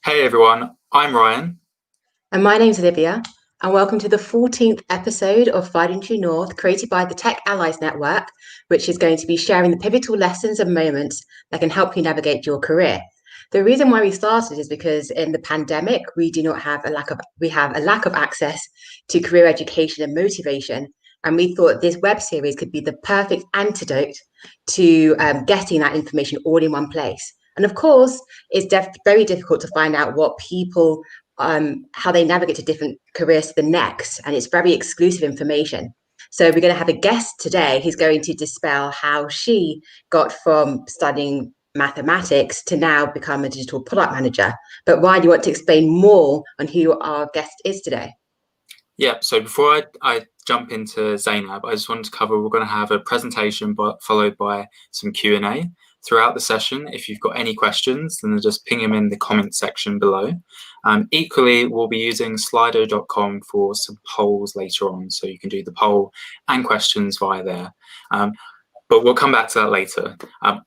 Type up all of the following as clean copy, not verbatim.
Hey everyone, I'm Ryan. And my name's Olivia, and welcome to the 14th episode of Finding True North, created by the Tech Allies Network, which is going to be sharing the pivotal lessons and moments that can help you navigate your career. The reason why we started is because in the pandemic, we have a lack of access to career education and motivation. And we thought this web series could be the perfect antidote to getting that information all in one place. And of course, it's very difficult to find out what people how they navigate to different careers to the next, and it's very exclusive information. So we're going to have a guest today who's going to dispel how she got from studying mathematics to now become a digital product manager. But Ryan, you want to explain more on who our guest is today? Yeah, so before I jump into Zainab, I just wanted to cover we're going to have a presentation but followed by some Q&A throughout the session. If you've got any questions, then just ping them in the comment section below. Equally, we'll be using slido.com for some polls later on, so you can do the poll and questions via there. But we'll come back to that later.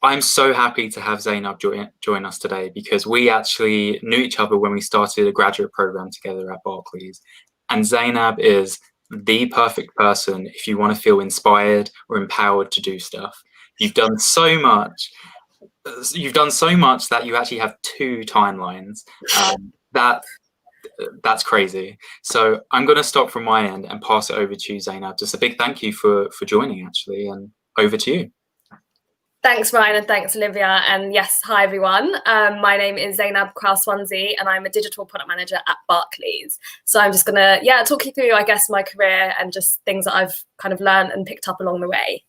I'm so happy to have Zainab join us today because we actually knew each other when we started a graduate program together at Barclays. And Zainab is the perfect person if you want to feel inspired or empowered to do stuff. You've done so much. You've done so much that you actually have two timelines. That's crazy. So I'm going to stop from my end and pass it over to you, Zainab. Just a big thank you for joining, actually, and over to you. Thanks, Ryan, and thanks, Olivia. And yes, hi, everyone. My name is Zainab Kwaw-Swanzy, and I'm a digital product manager at Barclays. So I'm just going to, talk you through, I guess, my career and just things that I've kind of learned and picked up along the way.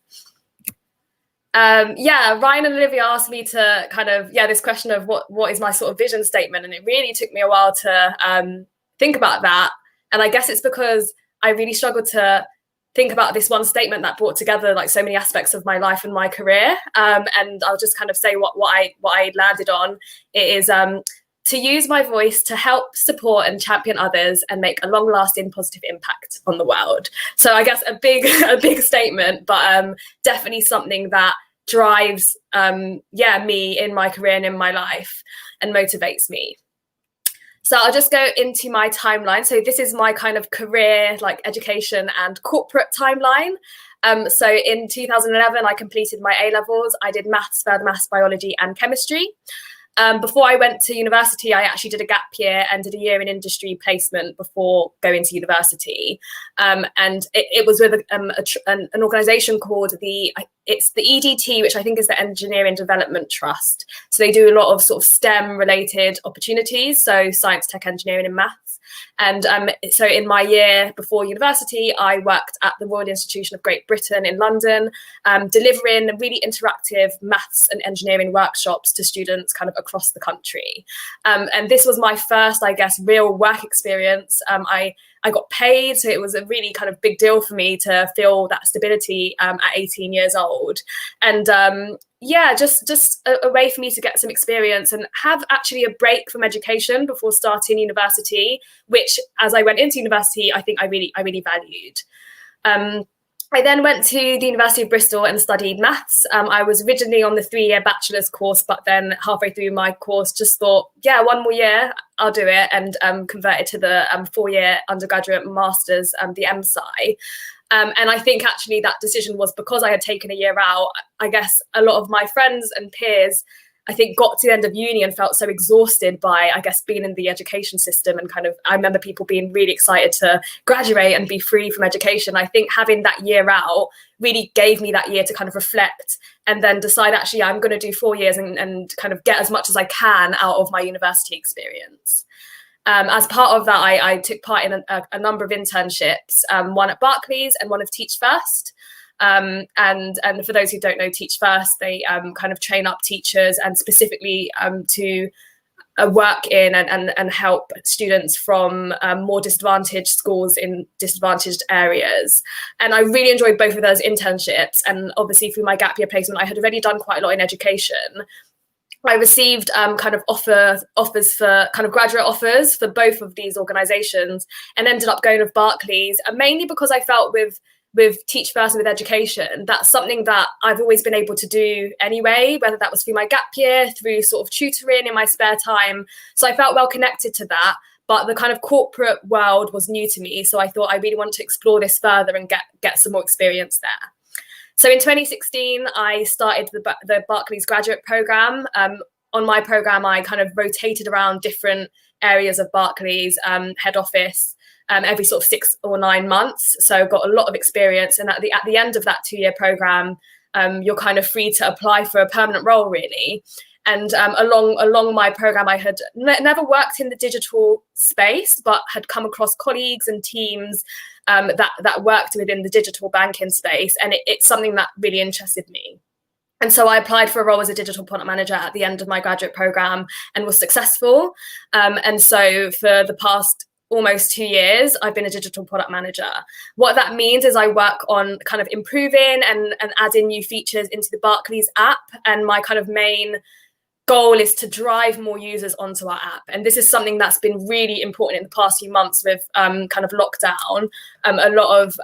Ryan and Olivia asked me to kind of, this question of what is my sort of vision statement. And it really took me a while to think about that. And I guess it's because I really struggled to think about this one statement that brought together like so many aspects of my life and my career. And I'll just kind of say what I landed on. It is to use my voice to help support and champion others and make a long-lasting positive impact on the world. So I guess a big statement, but definitely something that drives me in my career and in my life and motivates me. So I'll just go into my timeline. So this is my kind of career, like education and corporate timeline. So in 2011, I completed my A-levels. I did further maths, biology and chemistry. Before I went to university, I actually did a gap year and did a year in industry placement before going to university. And it was with an organisation called the EDT, which I think is the Engineering Development Trust. So they do a lot of sort of STEM related opportunities, so science, tech, engineering and maths. And so in my year before university, I worked at the Royal Institution of Great Britain in London, delivering really interactive maths and engineering workshops to students kind of across the country. And this was my first, I guess, real work experience. I got paid, so it was a really kind of big deal for me to feel that stability at 18 years old. And just a way for me to get some experience and have actually a break from education before starting university, which as I went into university, I think I really valued. I then went to the University of Bristol and studied maths. I was originally on the 3-year bachelor's course, but then halfway through my course just thought, one more year, I'll do it, and converted to the 4-year undergraduate master's, the MSci. And I think actually that decision was because I had taken a year out. I guess a lot of my friends and peers, I think, got to the end of uni and felt so exhausted by, I guess, being in the education system. And kind of, I remember people being really excited to graduate and be free from education. I think having that year out really gave me that year to kind of reflect and then decide, actually, I'm going to do 4 years and kind of get as much as I can out of my university experience. As part of that, I took part in a number of internships, one at Barclays and one of Teach First. And for those who don't know Teach First, they kind of train up teachers and specifically to work in and help students from more disadvantaged schools in disadvantaged areas. And I really enjoyed both of those internships. And obviously through my gap year placement, I had already done quite a lot in education. I received kind of offers for kind of graduate offers for both of these organisations and ended up going with Barclays, mainly because I felt with with Teach First with Education, that's something that I've always been able to do anyway, whether that was through my gap year, through sort of tutoring in my spare time. So I felt well connected to that. But the kind of corporate world was new to me. So I thought I really wanted to explore this further and get some more experience there. So in 2016, I started the Barclays graduate program. On my program, I kind of rotated around different areas of Barclays head office every sort of 6 or 9 months. So got a lot of experience. And at the end of that 2-year program, you're kind of free to apply for a permanent role, really. And along my program, I had never worked in the digital space, but had come across colleagues and teams that worked within the digital banking space. And it's something that really interested me. And so I applied for a role as a digital product manager at the end of my graduate program and was successful. And so for the past almost 2 years, I've been a digital product manager. What that means is I work on kind of improving and adding new features into the Barclays app. And my kind of main goal is to drive more users onto our app. And this is something that's been really important in the past few months with kind of lockdown. A lot of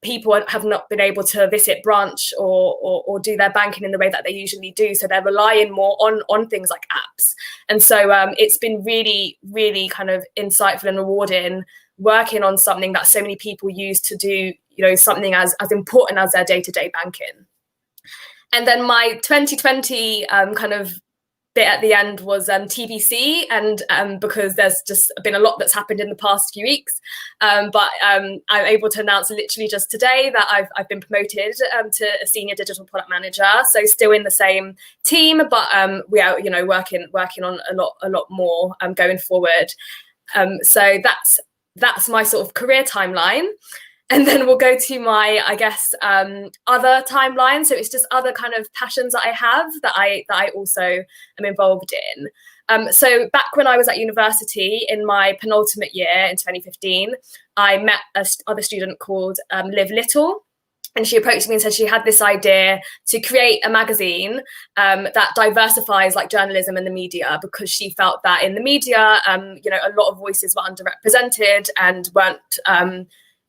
people have not been able to visit branch or do their banking in the way that they usually do. So they're relying more on things like apps. And so it's been really, really kind of insightful and rewarding working on something that so many people use to do, something as important as their day-to-day banking. And then my 2020 kind of bit at the end was TBC, and because there's just been a lot that's happened in the past few weeks. But I'm able to announce literally just today that I've been promoted to a senior digital product manager. So still in the same team, but we are working on a lot more going forward. So that's my sort of career timeline. And then we'll go to my, I guess, other timeline. So it's just other kind of passions that I have that I also am involved in. So back when I was at university in my penultimate year in 2015, I met another student called Liv Little. And she approached me and said she had this idea to create a magazine that diversifies like journalism and the media, because she felt that in the media, a lot of voices were underrepresented and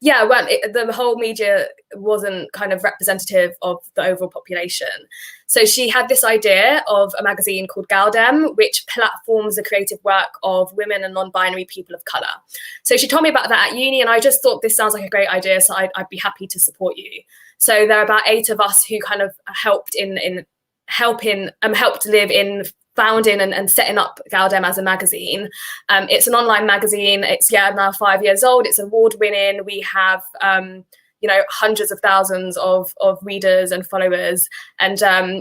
the whole media wasn't kind of representative of the overall population. So she had this idea of a magazine called Galdem, which platforms the creative work of women and non-binary people of colour. So she told me about that at uni, and I just thought this sounds like a great idea, so I'd be happy to support you. So there are about 8 of us who kind of helped live in founding and setting up Galdem as a magazine. It's an online magazine. It's now 5 years old. It's award-winning. We have hundreds of thousands of readers and followers, and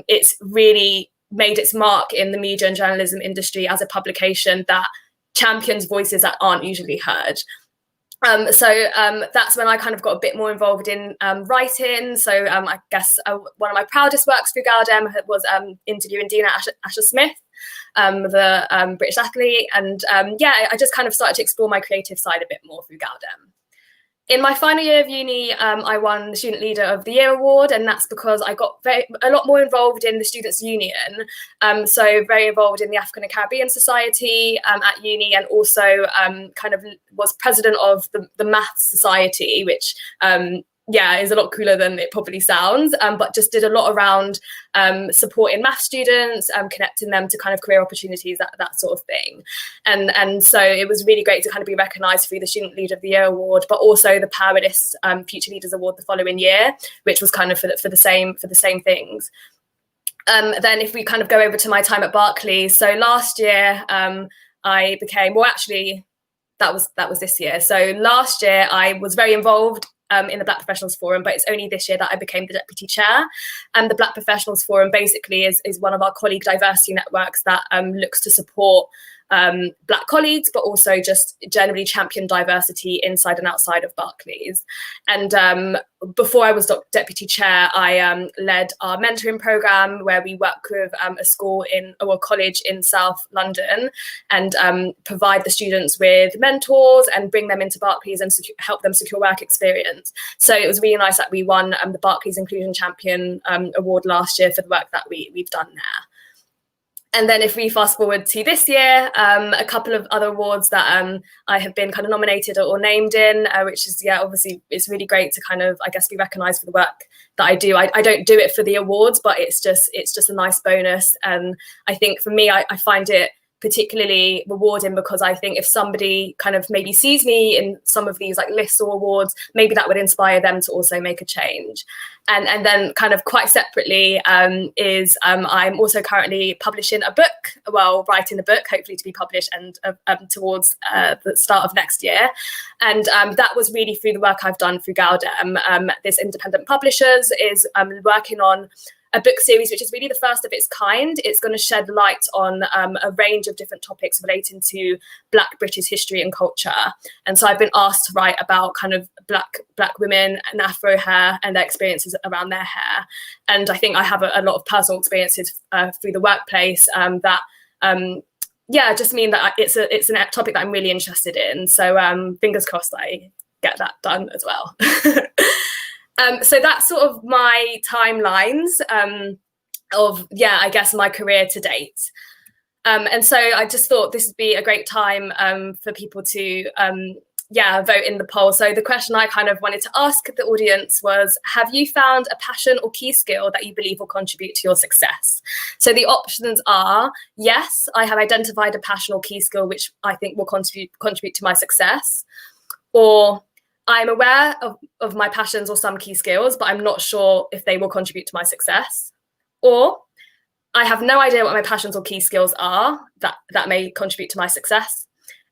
it's really made its mark in the media and journalism industry as a publication that champions voices that aren't usually heard. So that's when I kind of got a bit more involved in writing. So I guess one of my proudest works through Galdem was interviewing Dina Asher-Smith, the British athlete. And I just kind of started to explore my creative side a bit more through Galdem. In my final year of uni, I won the Student Leader of the Year award, and that's because I got a lot more involved in the Students' Union. So very involved in the African and Caribbean Society at uni, and also kind of was president of the Maths Society, which is a lot cooler than it probably sounds, but just did a lot around supporting math students, connecting them to kind of career opportunities, that sort of thing. And so it was really great to kind of be recognised through the Student Leader of the Year award, but also the Powerless Future Leaders Award the following year, which was kind of for the same things. Then if we kind of go over to my time at Barclays, so last year I became, that was this year. So last year I was very involved in the Black Professionals Forum, but it's only this year that I became the deputy chair. And the Black Professionals Forum basically is one of our colleague diversity networks that looks to support Black colleagues, but also just generally champion diversity inside and outside of Barclays. And before I was deputy chair, I led our mentoring program, where we work with a college in South London, and provide the students with mentors and bring them into Barclays and help them secure work experience. So it was really nice that we won the Barclays Inclusion Champion Award last year for the work that we've done there. And then if we fast forward to this year, a couple of other awards that I have been kind of nominated or named in, which is, obviously it's really great to kind of, I guess, be recognised for the work that I do. I don't do it for the awards, but it's just a nice bonus. And I think for me, I find it particularly rewarding because I think if somebody kind of maybe sees me in some of these like lists or awards, maybe that would inspire them to also make a change. And then kind of quite separately I'm also currently publishing a book, writing a book, hopefully to be published and towards the start of next year. And that was really through the work I've done through Galdem. This independent publishers is working on a book series which is really the first of its kind. It's going to shed light on a range of different topics relating to Black British history and culture. And so I've been asked to write about kind of Black women and Afro hair and their experiences around their hair. And I think I have a lot of personal experiences through the workplace that just mean that it's a topic that I'm really interested in. So fingers crossed I get that done as well. So that's sort of my timelines of, I guess, my career to date. And so I just thought this would be a great time for people to, vote in the poll. So the question I kind of wanted to ask the audience was, have you found a passion or key skill that you believe will contribute to your success? So the options are, yes, I have identified a passion or key skill which I think will contribute to my success, or I'm aware of my passions or some key skills, but I'm not sure if they will contribute to my success. Or I have no idea what my passions or key skills are that may contribute to my success.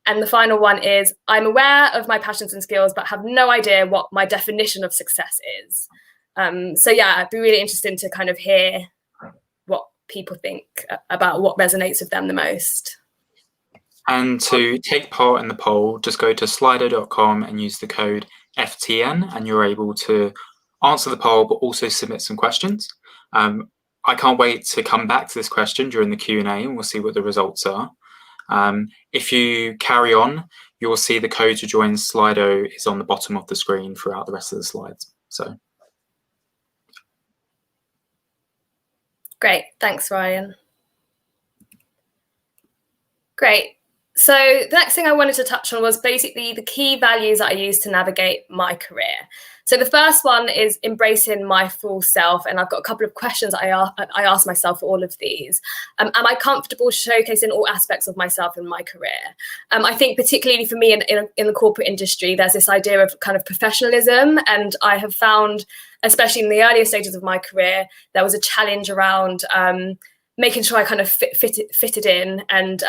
And the final one is, I'm aware of my passions and skills, but have no idea what my definition of success is. It'd be really interesting to kind of hear what people think about what resonates with them the most. And to take part in the poll, just go to slido.com and use the code FTN, and you're able to answer the poll, but also submit some questions. I can't wait to come back to this question during the Q&A, and we'll see what the results are. If you carry on, you'll see the code to join Slido is on the bottom of the screen throughout the rest of the slides. So, great, thanks, Ryan. Great. So the next thing I wanted to touch on was basically the key values that I use to navigate my career. So the first one is embracing my full self. And I've got a couple of questions I ask myself for all of these. Am I comfortable showcasing all aspects of myself in my career? I think particularly for me in the corporate industry, there's this idea of kind of professionalism. And I have found, especially in the earlier stages of my career, there was a challenge around making sure I kind of fitted in and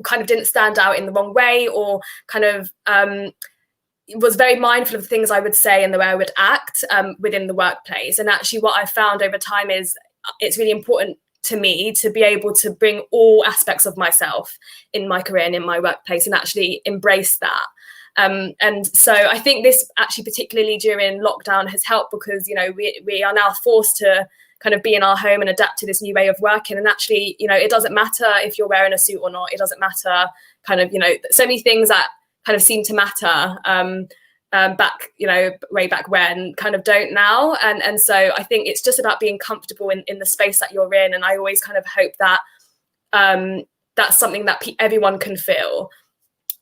kind of didn't stand out in the wrong way, or kind of was very mindful of the things I would say and the way I would act within the workplace. And actually what I've found over time is it's really important to me to be able to bring all aspects of myself in my career and in my workplace and actually embrace that. And so I think this actually particularly during lockdown has helped because, we are now forced to kind of be in our home and adapt to this new way of working. And actually, it doesn't matter if you're wearing a suit or not. It doesn't matter kind of, so many things that kind of seem to matter back, way back when kind of don't now. And so I think it's just about being comfortable in the space that you're in. And I always kind of hope that that's something that everyone can feel.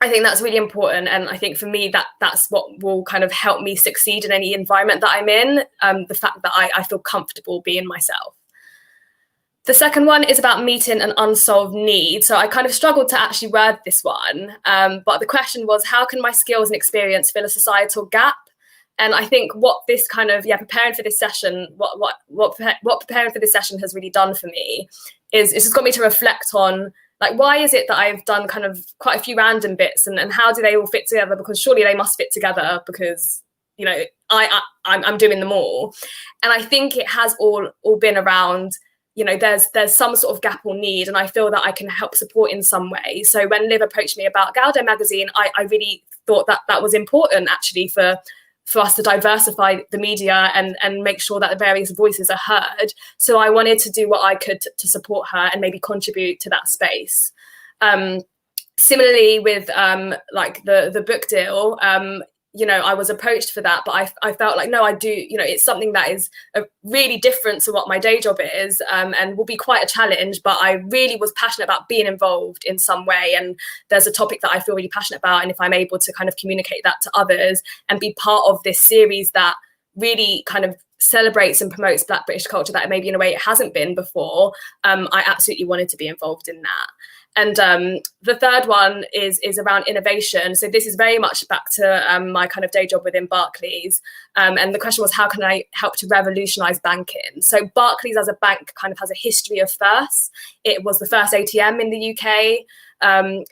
I think that's really important. And I think for me, that's what will kind of help me succeed in any environment that I'm in, the fact that I feel comfortable being myself. The second one is about meeting an unsolved need. So I kind of struggled to actually word this one. But the question was, how can my skills and experience fill a societal gap? And I think what this kind of, preparing for this session, what preparing for this session has really done for me is it's just got me to reflect on, like, why is it that I've done kind of quite a few random bits and how do they all fit together? Because surely they must fit together because, I'm doing them all. And I think it has all been around, there's some sort of gap or need, and I feel that I can help support in some way. So when Liv approached me about Galdem magazine, I really thought that was important actually for us to diversify the media and make sure that the various voices are heard. So I wanted to do what I could to support her and maybe contribute to that space. Similarly with like the book deal, I was approached for that, but I felt like, no, I do, it's something that is really different to what my day job is, and will be quite a challenge, but I really was passionate about being involved in some way. And there's a topic that I feel really passionate about. And if I'm able to kind of communicate that to others and be part of this series that really kind of celebrates and promotes Black British culture that maybe in a way it hasn't been before, I absolutely wanted to be involved in that. And the third one is around innovation. So this is very much back to my kind of day job within Barclays. And the question was, how can I help to revolutionize banking? So Barclays as a bank kind of has a history of firsts. It was the first ATM in the UK.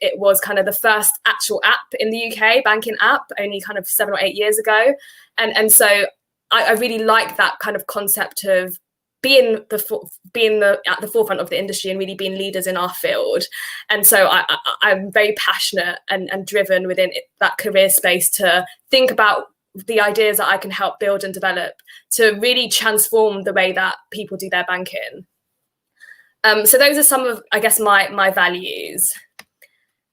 It was kind of the first actual app in the UK, banking app, only kind of 7 or 8 years ago. And so I really like that kind of concept of being at the forefront of the industry and really being leaders in our field. And so I'm very passionate and driven within that career space to think about the ideas that I can help build and develop to really transform the way that people do their banking. So those are some of, I guess, my values.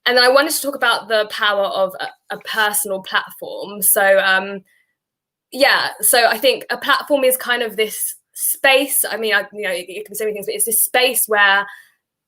And then I wanted to talk about the power of a personal platform. So so I think a platform is kind of this space. I mean, it can be so many things, but it's this space where,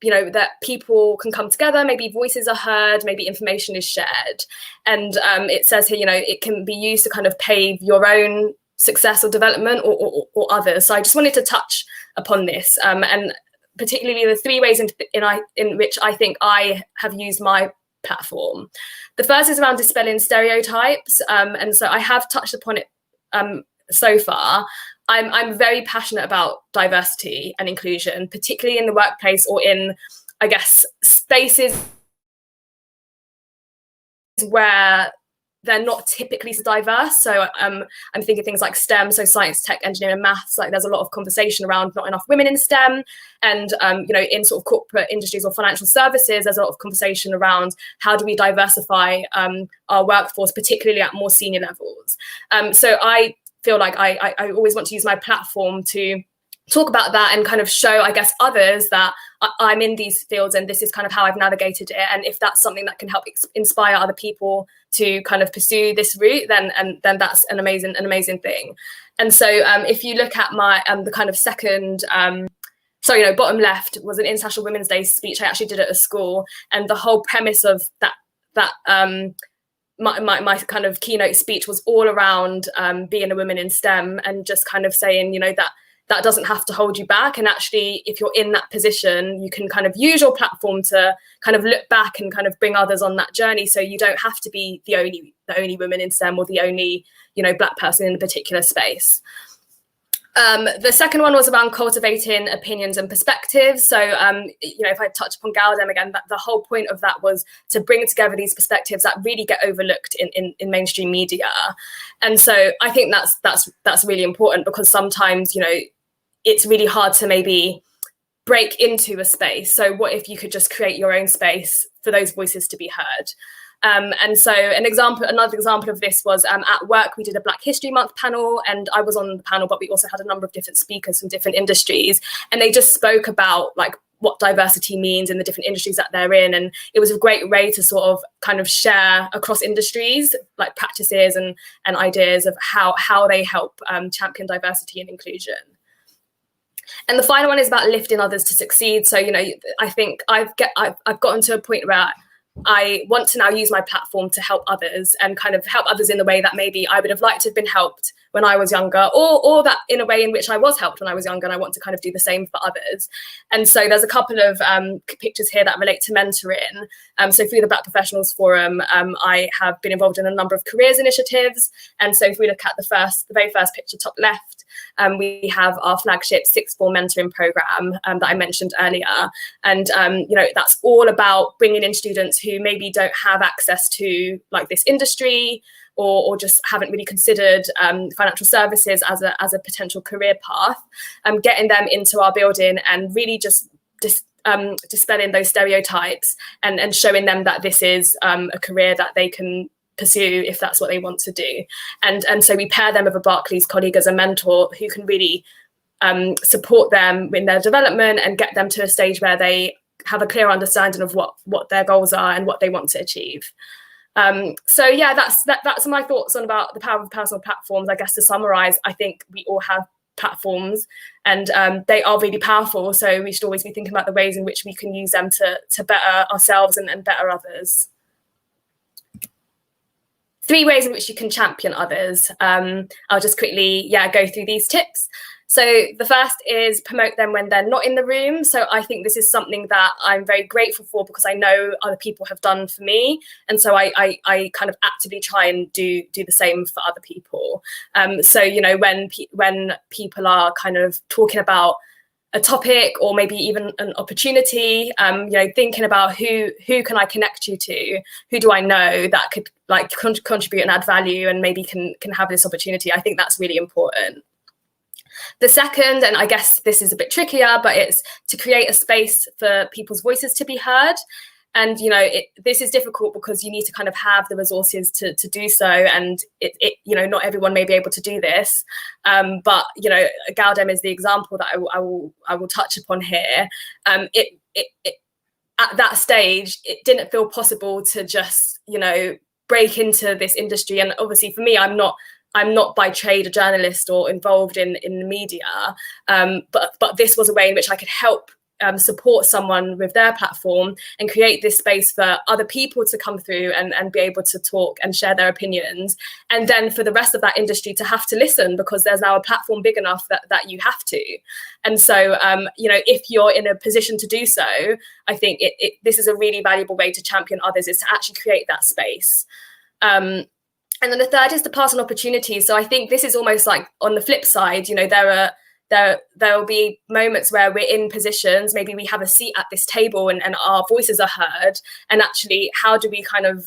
that people can come together, maybe voices are heard, maybe information is shared. And it says here, it can be used to kind of pave your own success or development or others. So I just wanted to touch upon this, and particularly the 3 ways in which I think I have used my platform. The first is around dispelling stereotypes. And so I have touched upon it so far. I'm very passionate about diversity and inclusion, particularly in the workplace or in, I guess, spaces where they're not typically so diverse. So I'm thinking things like STEM, so science, tech, engineering, and maths. Like there's a lot of conversation around not enough women in STEM, and in sort of corporate industries or financial services, there's a lot of conversation around how do we diversify our workforce, particularly at more senior levels. So I feel like I always want to use my platform to talk about that and kind of show, I guess, others that I'm in these fields and this is kind of how I've navigated it. And if that's something that can help inspire other people to kind of pursue this route, then that's an amazing thing. And so if you look at my the kind of second, bottom left was an International Women's Day speech. I actually did it at school, and the whole premise of that my kind of keynote speech was all around being a woman in STEM and just kind of saying, that doesn't have to hold you back. And actually, if you're in that position, you can kind of use your platform to kind of look back and kind of bring others on that journey. So you don't have to be the only woman in STEM or the only, Black person in a particular space. The second one was around cultivating opinions and perspectives. So, if I touch upon Galdem again, the whole point of that was to bring together these perspectives that really get overlooked in mainstream media. And so I think that's really important, because sometimes, it's really hard to maybe break into a space. So what if you could just create your own space for those voices to be heard? And so another example of this was at work, we did a Black History Month panel, and I was on the panel, but we also had a number of different speakers from different industries, and they just spoke about like what diversity means in the different industries that they're in. And it was a great way to sort of kind of share across industries, like practices and ideas of how they help champion diversity and inclusion. And the final one is about lifting others to succeed. So, I think I've gotten to a point where I want to now use my platform to help others and kind of help others in the way that maybe I would have liked to have been helped when I was younger, or that in a way in which I was helped when I was younger, and I want to kind of do the same for others. And so there's a couple of pictures here that relate to mentoring. So through the Black Professionals Forum, I have been involved in a number of careers initiatives. And so if we look at the very first picture, top left, we have our flagship sixth form mentoring program that I mentioned earlier. And, that's all about bringing in students who maybe don't have access to like this industry, or just haven't really considered financial services as a potential career path, getting them into our building and really just dispelling those stereotypes and showing them that this is a career that they can pursue if that's what they want to do. And so we pair them with a Barclays colleague as a mentor who can really support them in their development and get them to a stage where they have a clear understanding of what their goals are and what they want to achieve. So yeah, that's my thoughts on about the power of personal platforms. I guess to summarize, I think we all have platforms, and they are really powerful. So we should always be thinking about the ways in which we can use them to better ourselves and better others. 3 ways in which you can champion others. I'll just quickly, go through these tips. So the first is promote them when they're not in the room. So I think this is something that I'm very grateful for because I know other people have done for me. And so I kind of actively try and do the same for other people. So, you know, when people are kind of talking about a topic or maybe even an opportunity, you know, thinking about who can I connect you to, who do I know that could like contribute and add value and maybe can have this opportunity. I think that's really important. The second, and I guess this is a bit trickier, but it's to create a space for people's voices to be heard. And, you know, this is difficult because you need to kind of have the resources to do so. And, you know, not everyone may be able to do this. But, you know, Galdem is the example that I will touch upon here. At that stage, it didn't feel possible to just, you know, break into this industry. And obviously for me, I'm not by trade a journalist or involved in the media, but this was a way in which I could help support someone with their platform and create this space for other people to come through and be able to talk and share their opinions. And then for the rest of that industry to have to listen because there's now a platform big enough that you have to. And so, you know, if you're in a position to do so, I think this is a really valuable way to champion others, is to actually create that space. And then the third is to pass on opportunities. So I think this is almost like on the flip side, you know, there will be moments where we're in positions, maybe we have a seat at this table and our voices are heard. And actually, how do we kind of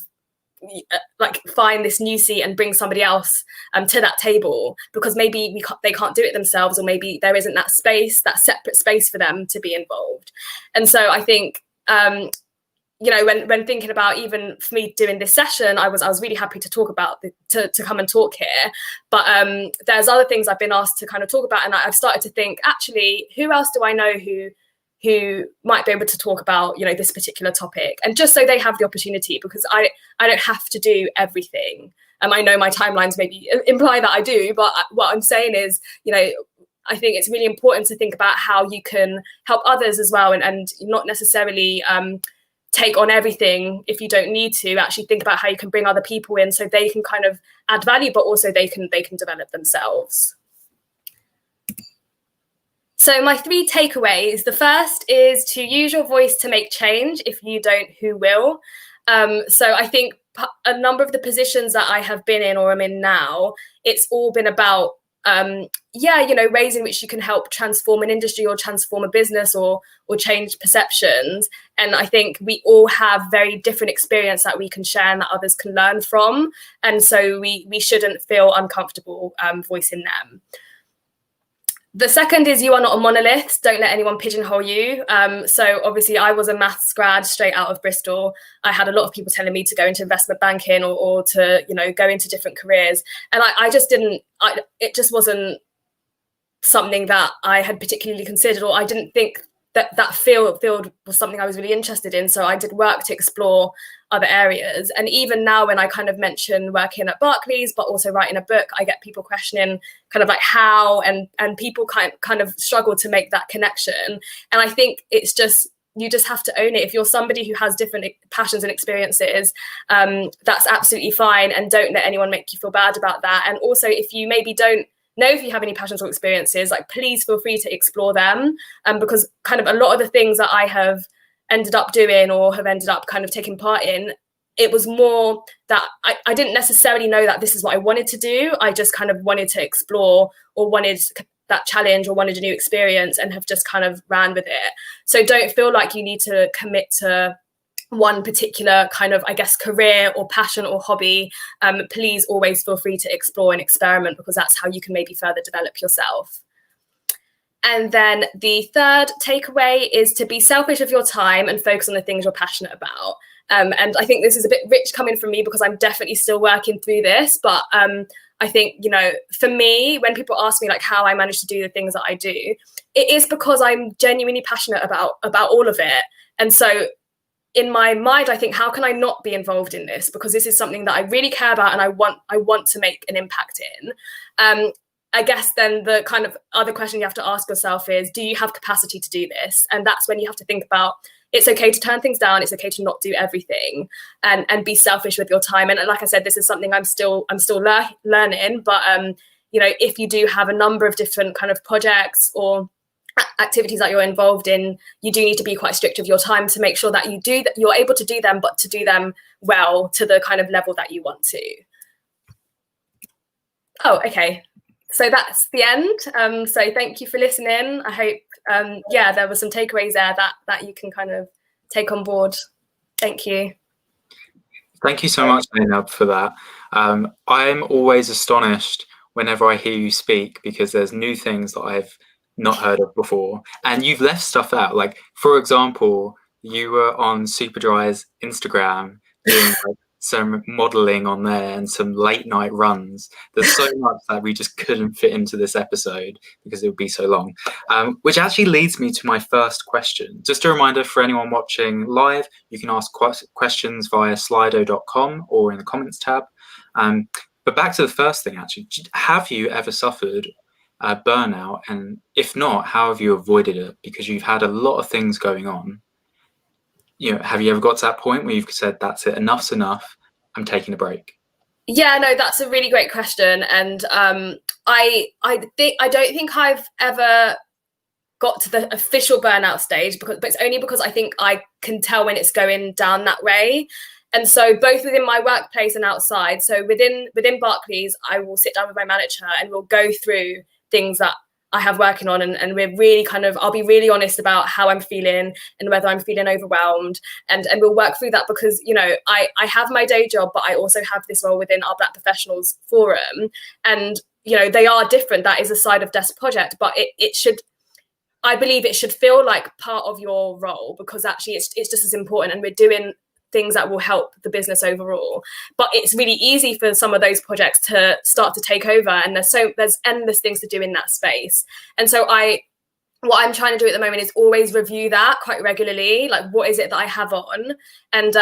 like find this new seat and bring somebody else to that table? Because maybe they can't do it themselves, or maybe there isn't that space, that separate space for them to be involved. And so I think, you know, when thinking about even for me doing this session, I was really happy to talk about to come and talk here. But there's other things I've been asked to kind of talk about, and I've started to think, actually, who else do I know who might be able to talk about, you know, this particular topic, and just so they have the opportunity, because I don't have to do everything. I know my timelines maybe imply that I do, but what I'm saying is, you know, I think it's really important to think about how you can help others as well, and not necessarily take on everything if you don't need to. Actually think about how you can bring other people in so they can kind of add value, but also they can develop themselves. So my 3 takeaways. The first is to use your voice to make change. If you don't, who will? So I think a number of the positions that I have been in or am in now, it's all been about you know, ways in which you can help transform an industry or transform a business or change perceptions. And I think we all have very different experience that we can share and that others can learn from. And so we shouldn't feel uncomfortable voicing them. The second is you are not a monolith. Don't let anyone pigeonhole you. So obviously I was a maths grad straight out of Bristol. I had a lot of people telling me to go into investment banking or to, you know, go into different careers. And I just didn't, it just wasn't something that I had particularly considered, or I didn't think that field was something I was really interested in. So I did work to explore other areas. And even now when I kind of mention working at Barclays, but also writing a book, I get people questioning kind of like how, and people kind of struggle to make that connection. And I think it's just, you just have to own it. If you're somebody who has different passions and experiences, that's absolutely fine. And don't let anyone make you feel bad about that. And also, if you maybe don't know if you have any passions or experiences, like please feel free to explore them. Because kind of a lot of the things that I have ended up doing or have ended up kind of taking part in, it was more that I didn't necessarily know that this is what I wanted to do. I just kind of wanted to explore or wanted that challenge or wanted a new experience and have just kind of ran with it. So don't feel like you need to commit to one particular kind of, I guess, career or passion or hobby. Please always feel free to explore and experiment, because that's how you can maybe further develop yourself. And then the third takeaway is to be selfish with your time and focus on the things you're passionate about. And I think this is a bit rich coming from me because I'm definitely still working through this. But I think, you know, for me, when people ask me like how I manage to do the things that I do, it is because I'm genuinely passionate about all of it. And so in my mind, I think, how can I not be involved in this? Because this is something that I really care about and I want to make an impact in. I guess then the kind of other question you have to ask yourself is, do you have capacity to do this? And that's when you have to think about, it's okay to turn things down. It's okay to not do everything, and be selfish with your time. And like I said, this is something I'm still learning. But if you do have a number of different kind of projects or activities that you're involved in, you do need to be quite strict with your time to make sure that you're able to do them, but to do them well to the kind of level that you want to. Oh, okay. So that's the end. So thank you for listening. I hope, there were some takeaways there that you can kind of take on board. Thank you. Thank you so much, Zainab, for that. I'm always astonished whenever I hear you speak, because there's new things that I've not heard of before. And you've left stuff out. Like, for example, you were on Superdry's Instagram doing some modeling on there and some late night runs. There's so much that we just couldn't fit into this episode because it would be so long. Which actually leads me to my first question. Just a reminder for anyone watching live, you can ask questions via slido.com or in the comments tab. But back to the first thing, actually, have you ever suffered burnout? And if not, how have you avoided it? Because you've had a lot of things going on. Have you ever got to that point where you've said, that's it, enough's enough, I'm taking a break? Yeah, no, that's a really great question. And I don't think I've ever got to the official burnout stage, but it's only because I think I can tell when it's going down that way. And so both within my workplace and outside, so within Barclays, I will sit down with my manager and we'll go through things that I have working on, and we're really I'll be really honest about how I'm feeling and whether I'm feeling overwhelmed, and we'll work through that, because I have my day job, but I also have this role within our Black Professionals Forum, and they are different. That is a side of Desk Project, but I believe it should feel like part of your role, because actually it's just as important, and we're doing things that will help the business overall. But it's really easy for some of those projects to start to take over, and there's endless things to do in that space. And so what I'm trying to do at the moment is always review that quite regularly, like what is it that I have on. And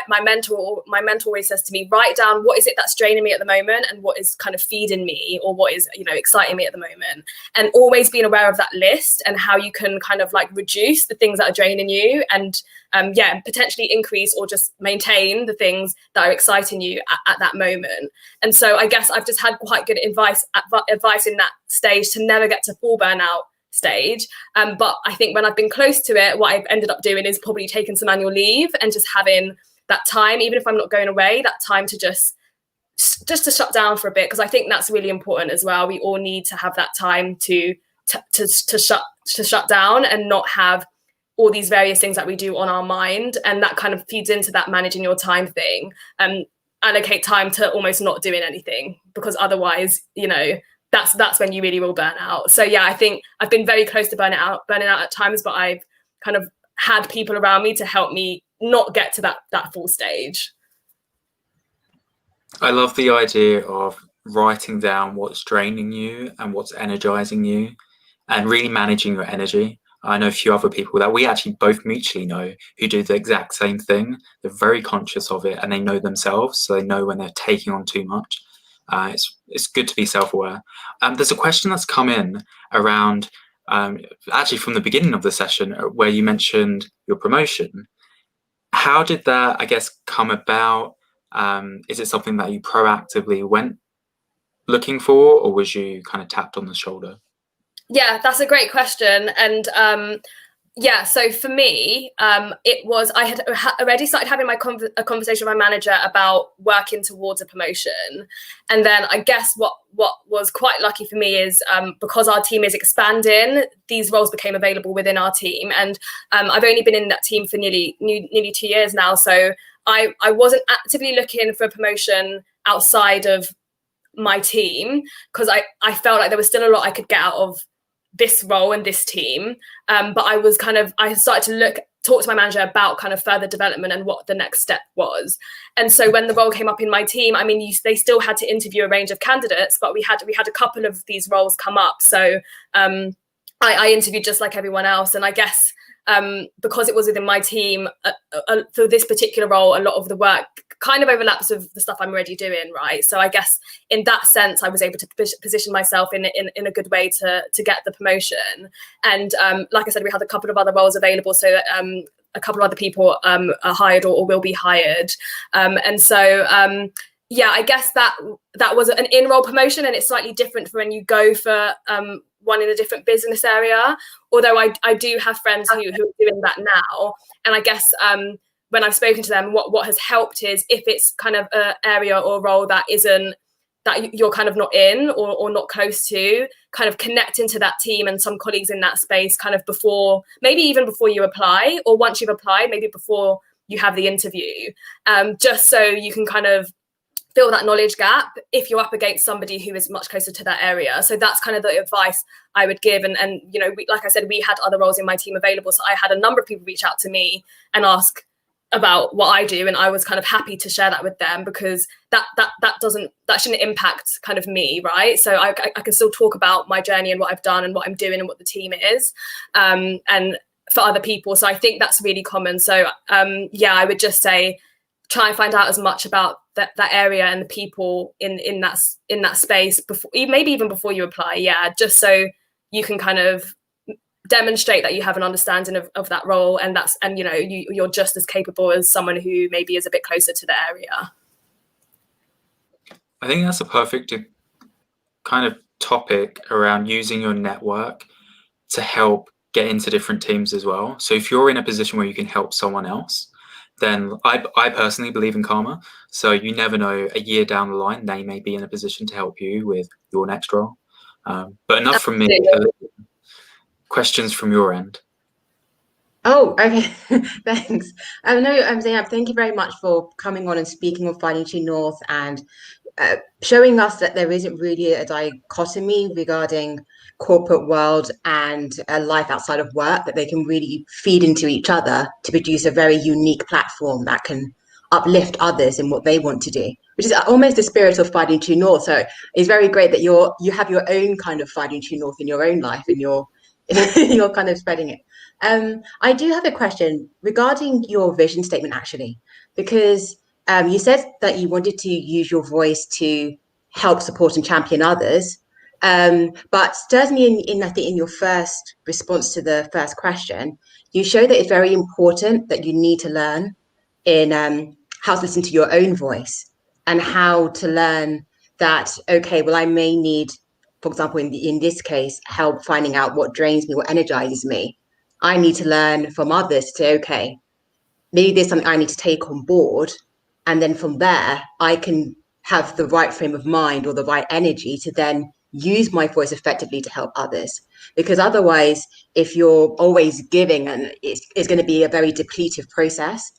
my mentor always says to me, write down what is it that's draining me at the moment and what is kind of feeding me, or what is exciting me at the moment, and always being aware of that list and how you can kind of like reduce the things that are draining you, and potentially increase or just maintain the things that are exciting you at that moment. And so I guess I've just had quite good advice in that stage to never get to full burnout stage. But I think when I've been close to it, what I've ended up doing is probably taking some annual leave and just having that time, even if I'm not going away, that time to just to shut down for a bit, because I think that's really important as well. We all need to have that time to shut down and not have all these various things that we do on our mind, and that kind of feeds into that managing your time thing. Allocate time to almost not doing anything, because otherwise, that's when you really will burn out. So yeah, I think I've been very close to burning out at times, but I've kind of had people around me to help me not get to that full stage. I love the idea of writing down what's draining you and what's energizing you, and really managing your energy. I know a few other people that we actually both mutually know who do the exact same thing. They're very conscious of it, and they know themselves, so they know when they're taking on too much. It's good to be self-aware. There's a question that's come in around, actually from the beginning of the session, where you mentioned your promotion. How did that, I guess, come about? Is it something that you proactively went looking for, or was you kind of tapped on the shoulder? Yeah, that's a great question. And so for me, it was, I had already started having a conversation with my manager about working towards a promotion. And then I guess what was quite lucky for me is because our team is expanding, these roles became available within our team. And I've only been in that team for nearly 2 years now. So I wasn't actively looking for a promotion outside of my team, because I felt like there was still a lot I could get out of this role and this team. But I started to talk to my manager about kind of further development and what the next step was. And so when the role came up in my team, I mean, they still had to interview a range of candidates, but we had a couple of these roles come up. So I interviewed just like everyone else. And I guess because it was within my team, for this particular role, a lot of the work kind of overlaps with the stuff I'm already doing, right? So I guess in that sense, I was able to position myself in a good way to get the promotion. And like I said, we had a couple of other roles available, so that a couple of other people are hired or will be hired. And so, yeah, I guess that was an in-role promotion, and it's slightly different from when you go for one in a different business area. Although I do have friends who are doing that now. And I guess when I've spoken to them, what has helped is if it's kind of an area or role that you're kind of not in or not close to, kind of connecting to that team and some colleagues in that space kind of maybe even before you apply, or once you've applied, maybe before you have the interview, just so you can kind of fill that knowledge gap if you're up against somebody who is much closer to that area. So that's kind of the advice I would give. And like I said, we had other roles in my team available. So I had a number of people reach out to me and ask about what I do, and I was kind of happy to share that with them, because that shouldn't impact kind of me, right? So I can still talk about my journey and what I've done and what I'm doing and what the team is, and for other people. So I think that's really common. So yeah, I would just say try and find out as much about that area and the people in that space before, maybe even before you apply. Yeah, just so you can kind of demonstrate that you have an understanding of that role, and you're just as capable as someone who maybe is a bit closer to the area. I think that's a perfect kind of topic around using your network to help get into different teams as well. So if you're in a position where you can help someone else, then I personally believe in karma. So you never know, a year down the line, they may be in a position to help you with your next role. But enough from me. Questions from your end? Oh, okay. Thanks. No, Zainab, thank you very much for coming on and speaking on Finding True North and showing us that there isn't really a dichotomy regarding corporate world and a life outside of work, that they can really feed into each other to produce a very unique platform that can uplift others in what they want to do, which is almost the spirit of Finding True North. So it's very great that you have your own kind of Finding True North in your own life, and you're kind of spreading it. I do have a question regarding your vision statement, actually, because you said that you wanted to use your voice to help support and champion others. But certainly I think in your first response to the first question, you show that it's very important that you need to learn in how to listen to your own voice, and how to learn that, okay, well, I may need, for example, in this case, help finding out what drains me, what energizes me. I need to learn from others to, okay, maybe there's something I need to take on board. And then from there, I can have the right frame of mind or the right energy to then use my voice effectively to help others. Because otherwise, if you're always giving, and it's going to be a very depletive process.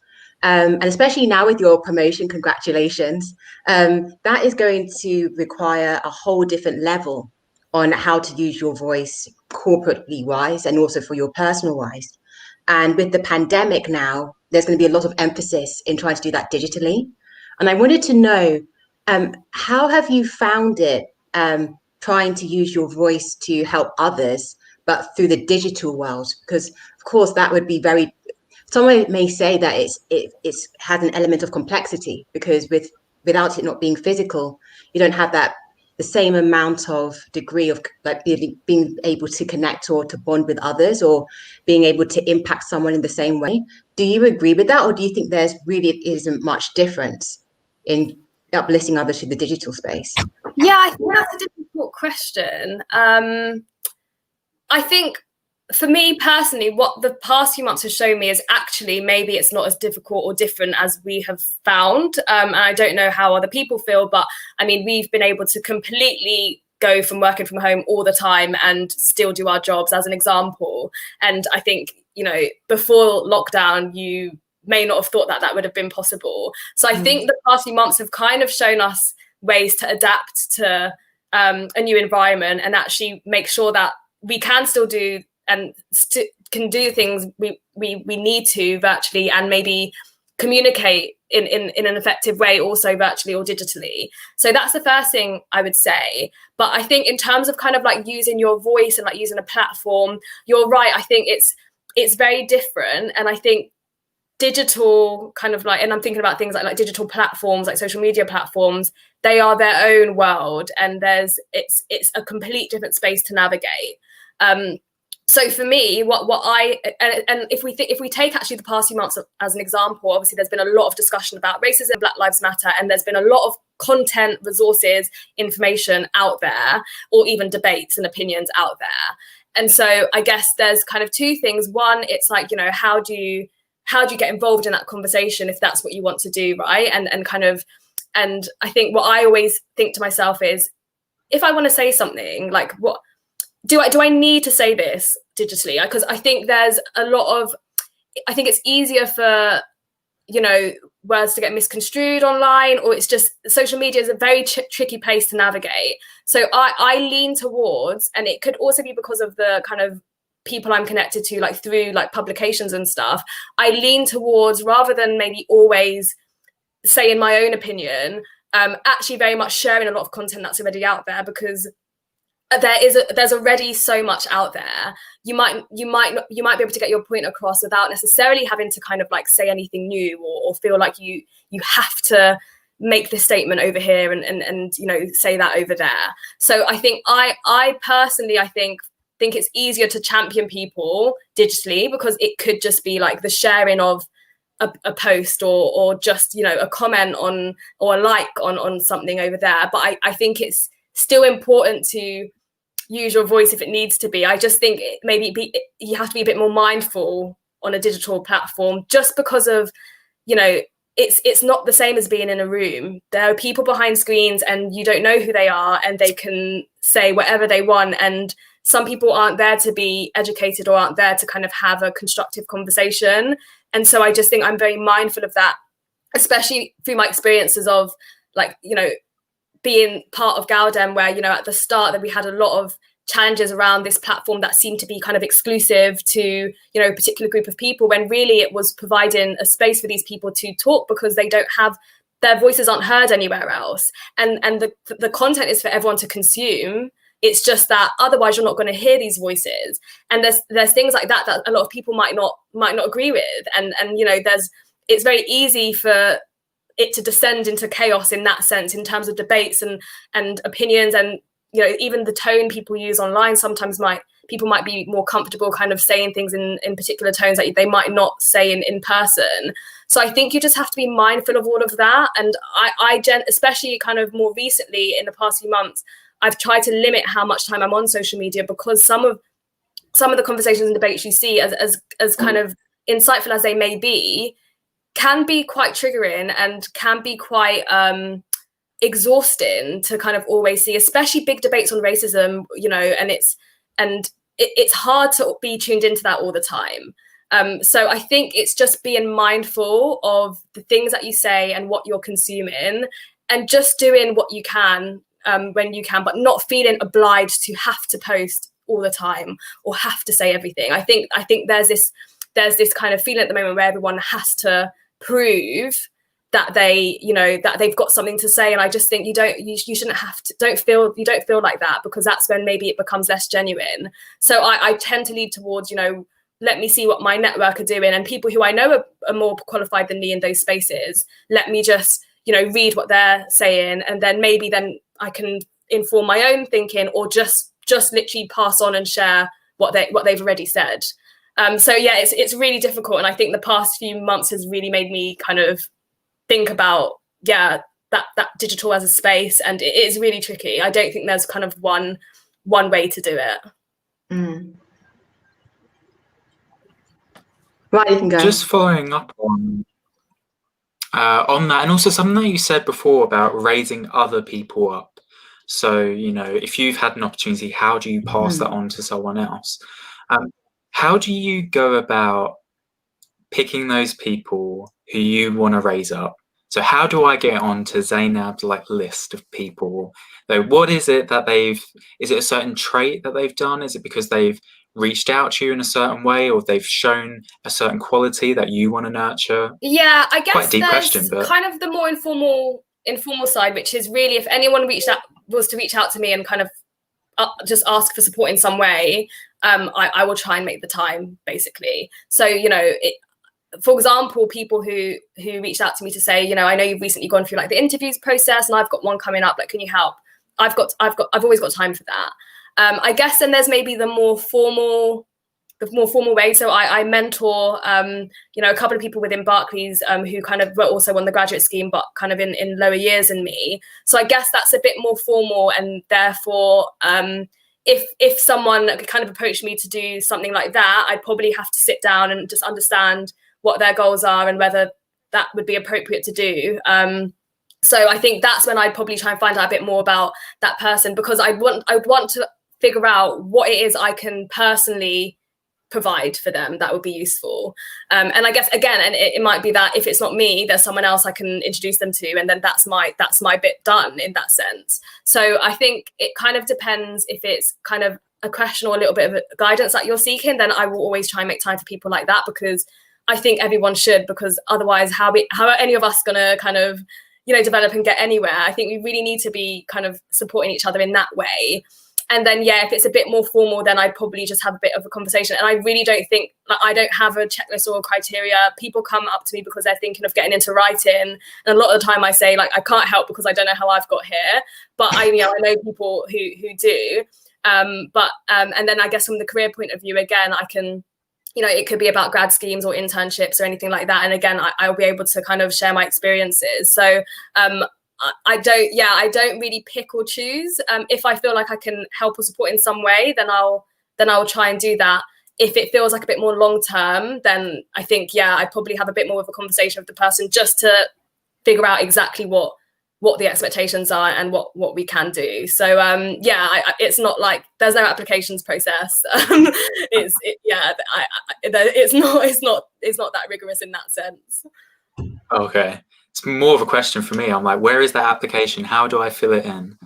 And especially now with your promotion, congratulations, that is going to require a whole different level on how to use your voice corporately wise, and also for your personal wise. And with the pandemic now, there's going to be a lot of emphasis in trying to do that digitally. And I wanted to know, how have you found it trying to use your voice to help others, but through the digital world? Because of course that would be someone may say that it has an element of complexity, because without it not being physical, you don't have the same amount of degree of like being able to connect or to bond with others, or being able to impact someone in the same way. Do you agree with that, or do you think there's really isn't much difference in uplifting others through the digital space? Yeah, I think that's a difficult question. I think for me personally, what the past few months have shown me is actually maybe it's not as difficult or different as we have found. And I don't know how other people feel, but I mean, we've been able to completely go from working from home all the time and still do our jobs, as an example. And I think, before lockdown, you may not have thought that would have been possible. So I think the past few months have kind of shown us ways to adapt to a new environment, and actually make sure that we can still do and can do things we need to virtually, and maybe communicate in an effective way also virtually or digitally. So that's the first thing I would say. But I think in terms of kind of like using your voice and like using a platform, you're right. I think it's it's very different. And I think digital kind of like, and I'm thinking about things like digital platforms, like social media platforms, they are their own world, and it's a complete different space to navigate. So for me, and if we take actually the past few months as an example, obviously there's been a lot of discussion about racism, Black Lives Matter, and there's been a lot of content, resources, information out there, or even debates and opinions out there. And so I guess there's kind of two things. One, it's like, you know, how do you get involved in that conversation if that's what you want to do, right? And I think what I always think to myself is, if I want to say something, like, what do I need to say this digitally? Because I think there's a lot of, I think it's easier for, you know, words to get misconstrued online, or it's just, social media is a very tricky place to navigate. So I lean towards, and it could also be because of the kind of people I'm connected to, like through like publications and stuff, I lean towards, rather than maybe always saying my own opinion, actually very much sharing a lot of content that's already out there, because there's already so much out there. You might be able to get your point across without necessarily having to kind of like say anything new, or feel like you have to make this statement over here and you know, say that over there. So I think I personally think it's easier to champion people digitally, because it could just be like the sharing of a post, or just, you know, a comment on, or a like on something over there. But I think it's still important to use your voice if it needs to be. I just think you have to be a bit more mindful on a digital platform, just because of, you know, it's not the same as being in a room. There are people behind screens, and you don't know who they are, and they can say whatever they want. And some people aren't there to be educated, or aren't there to kind of have a constructive conversation. And so I just think I'm very mindful of that, especially through my experiences of, like, you know, being part of Galdem, where, you know, at the start that we had a lot of challenges around this platform that seemed to be kind of exclusive to, you know, a particular group of people, when really it was providing a space for these people to talk, because they don't have, their voices aren't heard anywhere else. And the content is for everyone to consume. It's just that otherwise you're not going to hear these voices. And there's things like that a lot of people might not agree with. And you know, it's very easy for it to descend into chaos in that sense, in terms of debates and opinions. And, you know, even the tone people use online, sometimes people might be more comfortable kind of saying things in particular tones that they might not say in person. So I think you just have to be mindful of all of that. And I especially kind of more recently in the past few months, I've tried to limit how much time I'm on social media, because some of the conversations and debates you see, as kind of insightful as they may be, can be quite triggering and can be quite exhausting to kind of always see, especially big debates on racism, you know, and it's hard to be tuned into that all the time. So I think it's just being mindful of the things that you say and what you're consuming, and just doing what you can when you can, but not feeling obliged to have to post all the time or have to say everything. I think there's this kind of feeling at the moment where everyone has to prove that they've got something to say, and I just think you shouldn't have to. Don't feel like that, because that's when maybe it becomes less genuine. So I tend to lead towards, you know, let me see what my network are doing, and people who I know are more qualified than me in those spaces, let me just, you know, read what they're saying, and then maybe then I can inform my own thinking, or just literally pass on and share what they've already said. So yeah, it's really difficult, and I think the past few months has really made me kind of think about that digital as a space, and it is really tricky. I don't think there's kind of one way to do it. Right, you can go. Just following up on that, and also something that you said before about raising other people up. So, you know, if you've had an opportunity, how do you pass that on to someone else? How do you go about picking those people who you want to raise up? So how do I get onto Zainab's list of people? So what is it that is it a certain trait that they've done? Is it because they've reached out to you in a certain way, or they've shown a certain quality that you want to nurture? Yeah, I guess quite a deep there's question, but kind of the more informal side, which is really if anyone was to reach out to me and kind of just ask for support in some way, I will try and make the time, basically. So, for example, people who reached out to me to say, I know you've recently gone through like the interviews process, and I've got one coming up. Like, can you help? I've always got time for that. I guess then there's maybe the more formal way. So I mentor, a couple of people within Barclays who kind of were also on the graduate scheme, but kind of in lower years than me. So I guess that's a bit more formal, and therefore, if someone kind of approached me to do something like that, I'd probably have to sit down and just understand what their goals are and whether that would be appropriate to do. So I think that's when I'd probably try and find out a bit more about that person, because I'd want to figure out what it is I can personally provide for them that would be useful. And I guess, again, and it might be that if it's not me, there's someone else I can introduce them to, and then that's my bit done in that sense. So I think it kind of depends. If it's kind of a question or a little bit of guidance that you're seeking, then I will always try and make time for people like that, because I think everyone should, because otherwise how are any of us going to kind of, develop and get anywhere? I think we really need to be kind of supporting each other in that way. And then, if it's a bit more formal, then I'd probably just have a bit of a conversation. And I really don't think, I don't have a checklist or a criteria. People come up to me because they're thinking of getting into writing. And a lot of the time I say, I can't help because I don't know how I've got here. But I know people who do. And then I guess from the career point of view, again, I can, it could be about grad schemes or internships or anything like that. And again, I'll be able to kind of share my experiences. So, I don't really pick or choose. If I feel like I can help or support in some way, then I'll try and do that. If it feels like a bit more long term, then I think, I probably have a bit more of a conversation with the person just to figure out exactly what the expectations are and what we can do. So it's not like there's no applications process. It's not that rigorous in that sense. Okay. It's more of a question for me. I'm like, where is that application? How do I fill it in?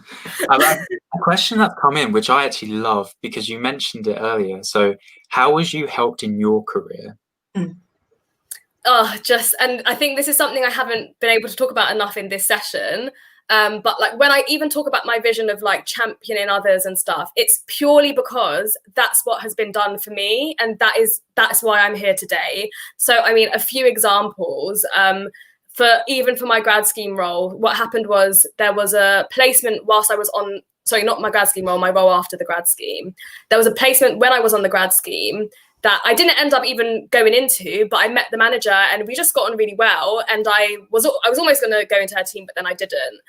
A question that's come in, which I actually love, because you mentioned it earlier. So how was you helped in your career? And I think this is something I haven't been able to talk about enough in this session. But like when I even talk about my vision of like championing others and stuff, it's purely because that's what has been done for me. And that's why I'm here today. So, I mean, a few examples. For my grad scheme role, what happened was there was a placement whilst I was on, sorry, not my grad scheme role, my role after the grad scheme. There was a placement when I was on the grad scheme that I didn't end up even going into, but I met the manager and we just got on really well. And I was almost going to go into her team, but then I didn't.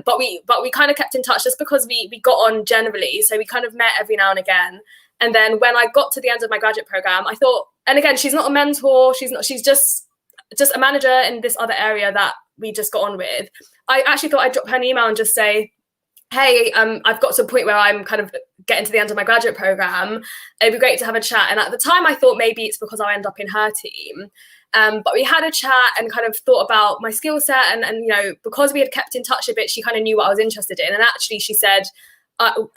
But we kind of kept in touch just because we got on generally. So we kind of met every now and again. And then when I got to the end of my graduate program, I thought, and again, she's not a mentor. She's just a manager in this other area that we just got on with. I actually thought I'd drop her an email and just say, hey, I've got to a point where I'm kind of getting to the end of my graduate program. It'd be great to have a chat. And at the time I thought maybe it's because I end up in her team. But we had a chat and kind of thought about my skill set. And because we had kept in touch a bit, she kind of knew what I was interested in. And actually she said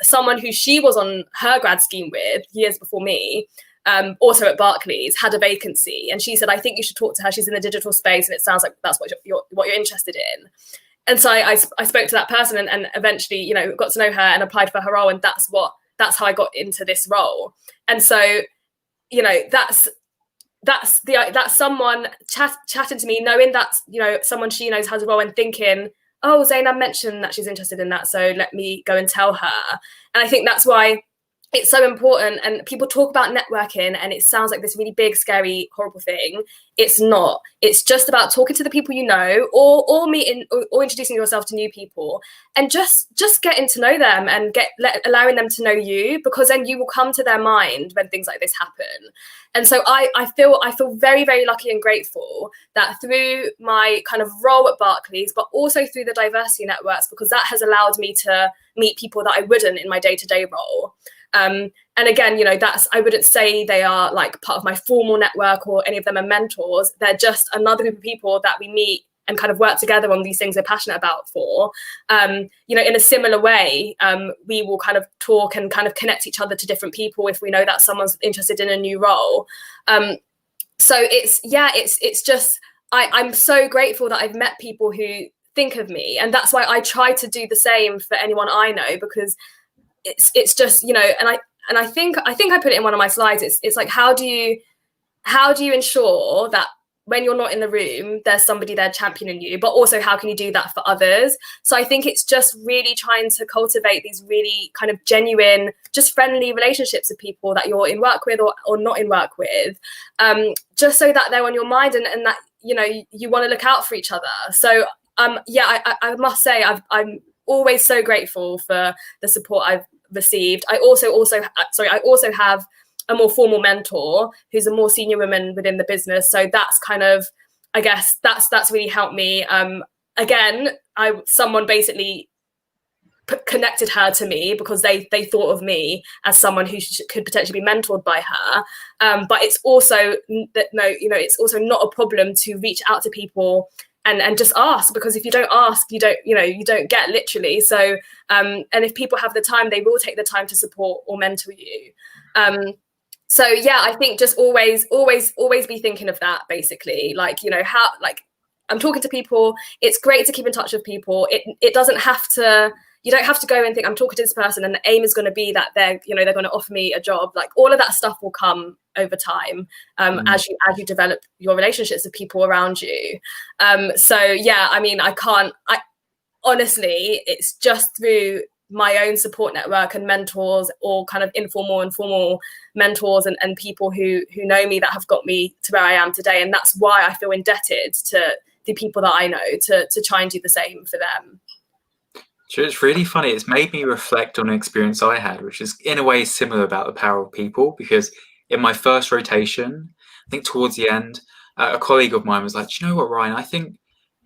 someone who she was on her grad scheme with years before me, also at Barclays, had a vacancy. And she said, I think you should talk to her. She's in the digital space and it sounds like that's what you're interested in. And so I spoke to that person and eventually, got to know her and applied for her role. And that's how I got into this role. And so, that's someone chatting to me, knowing that, someone she knows has a role, and thinking, oh, Zainab mentioned that she's interested in that, so let me go and tell her. And I think that's why it's so important. And people talk about networking and it sounds like this really big, scary, horrible thing. It's not. It's just about talking to the people you know, or meeting or introducing yourself to new people, and just getting to know them and allowing them to know you, because then you will come to their mind when things like this happen. And so I feel very, very lucky and grateful that through my kind of role at Barclays, but also through the diversity networks, because that has allowed me to meet people that I wouldn't in my day-to-day role. And again, I wouldn't say they are like part of my formal network or any of them are mentors. They're just another group of people that we meet and kind of work together on these things we're passionate about for. In a similar way, we will kind of talk and kind of connect each other to different people if we know that someone's interested in a new role. So it's just, I'm so grateful that I've met people who think of me. And that's why I try to do the same for anyone I know, because it's just, and and I think I put it in one of my slides. It's like, how do you ensure that when you're not in the room, there's somebody there championing you, but also how can you do that for others? So I think it's just really trying to cultivate these really kind of genuine, just friendly relationships with people that you're in work with or not in work with, just so that they're on your mind and that, you know, you want to look out for each other. So I must say I'm always so grateful for the support I've received. I also have a more formal mentor who's a more senior woman within the business. So that's kind of, I guess that's really helped me. Again, someone basically connected her to me because they thought of me as someone who could potentially be mentored by her. But it's also it's also not a problem to reach out to people and just ask, because if you don't ask, you don't get, literally. So and if people have the time, they will take the time to support or mentor you. So yeah, I think just always be thinking of that, basically. Like, you know, how, like, I'm talking to people. It's great to keep in touch with people. It doesn't have to, you don't have to go and think I'm talking to this person and the aim is going to be that they're going to offer me a job. Like, all of that stuff will come over time as you develop your relationships with people around you. So yeah, I mean, I honestly, it's just through my own support network and mentors, or kind of informal and formal mentors and people who know me, that have got me to where I am today. And that's why I feel indebted to the people that I know to try and do the same for them. So it's really funny. It's made me reflect on an experience I had, which is in a way similar, about the power of people. Because in my first rotation, I think towards the end, a colleague of mine was like, "Do you know what, Ryan? I think